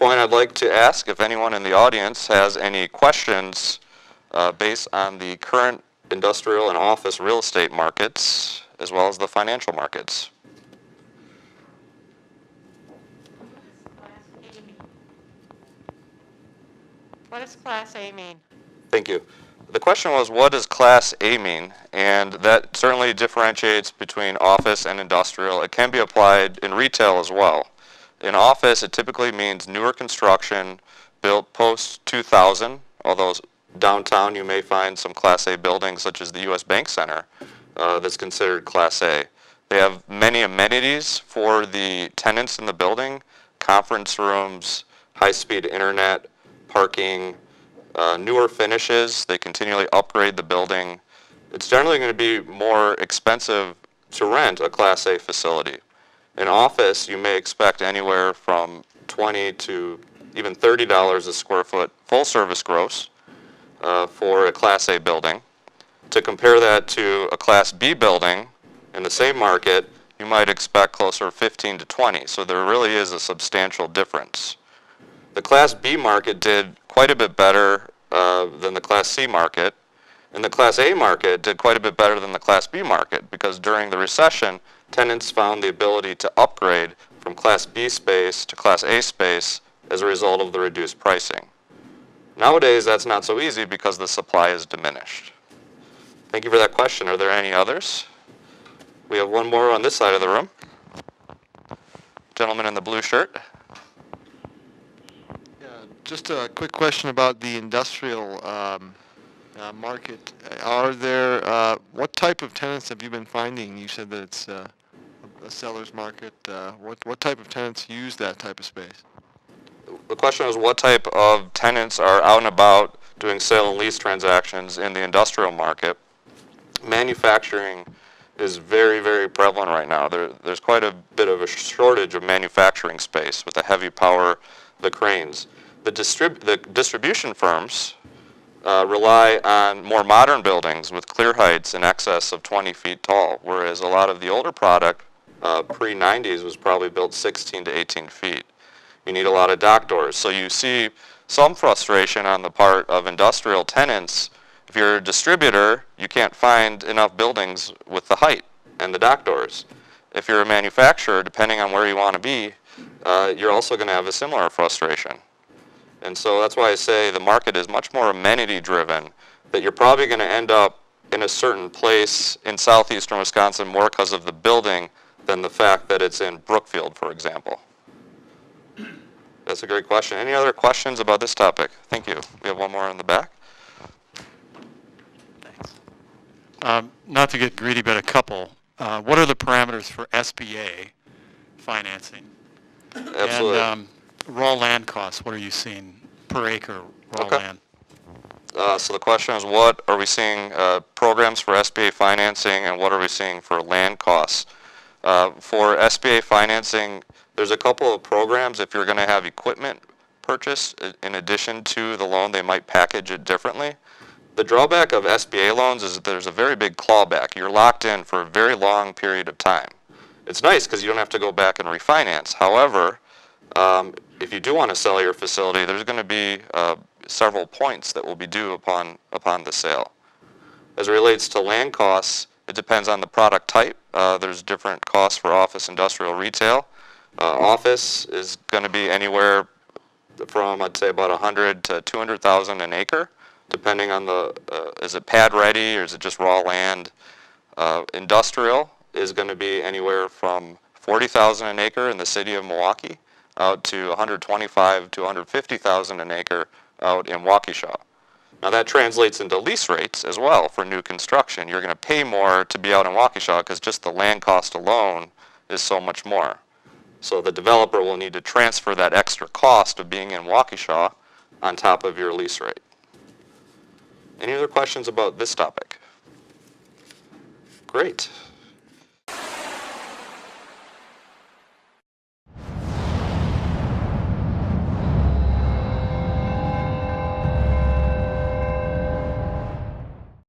point, I'd like to ask if anyone in the audience has any questions based on the current industrial and office real estate markets, as well as the financial markets. What does Class A mean? Thank you. The question was, what does Class A mean? And that certainly differentiates between office and industrial. It can be applied in retail as well. In office, it typically means newer construction built post-2000, although downtown you may find some Class A buildings such as the U.S. Bank Center that's considered Class A. They have many amenities for the tenants in the building, conference rooms, high-speed internet, parking, newer finishes. They continually upgrade the building. It's generally going to be more expensive to rent a Class A facility. In office, you may expect anywhere from $20 to even $30 a square foot full service gross for a Class A building. To compare that to a Class B building in the same market, you might expect closer to 15 to 20. So there really is a substantial difference. The Class B market did quite a bit better than the Class C market, and the Class A market did quite a bit better than the Class B market because during the recession, tenants found the ability to upgrade from Class B space to Class A space as a result of the reduced pricing. Nowadays, that's not so easy because the supply is diminished. Thank you for that question. Are there any others? We have one more on this side of the room. Gentleman in the blue shirt. Just a quick question about the industrial market. Are there, what type of tenants have you been finding? You said that it's a seller's market. What type of tenants use that type of space? The question is, what type of tenants are out and about doing sale and lease transactions in the industrial market? Manufacturing is very, very prevalent right now. There's quite a bit of a shortage of manufacturing space with the heavy power, the cranes. The distribution firms rely on more modern buildings with clear heights in excess of 20 feet tall, whereas a lot of the older product, pre-90s, was probably built 16 to 18 feet. You need a lot of dock doors. So you see some frustration on the part of industrial tenants. If you're a distributor, you can't find enough buildings with the height and the dock doors. If you're a manufacturer, depending on where you want to be, you're also going to have a similar frustration. And so that's why I say the market is much more amenity-driven, that you're probably going to end up in a certain place in southeastern Wisconsin more because of the building than the fact that it's in Brookfield, for example. That's a great question. Any other questions about this topic? Thank you. We have one more in the back. Thanks. Not to get greedy, but a couple. What are the parameters for SBA financing? Absolutely. And raw land costs, what are you seeing per acre raw land? So the question is, what are we seeing programs for SBA financing, and what are we seeing for land costs? For SBA financing, there's a couple of programs. If you're going to have equipment purchased in addition to the loan, they might package it differently. The drawback of SBA loans is that there's a very big clawback. You're locked in for a very long period of time. It's nice because you don't have to go back and refinance. However, if you do want to sell your facility, there's going to be several points that will be due upon the sale. As it relates to land costs, it depends on the product type. There's different costs for office, industrial, retail. Office is going to be anywhere from, I'd say, about $100,000 to $200,000 an acre, depending on is it pad ready or is it just raw land? Industrial is going to be anywhere from $40,000 an acre in the city of Milwaukee out to $125,000 to $150,000 an acre out in Waukesha. Now that translates into lease rates as well for new construction. You're going to pay more to be out in Waukesha because just the land cost alone is so much more. So the developer will need to transfer that extra cost of being in Waukesha on top of your lease rate. Any other questions about this topic? Great.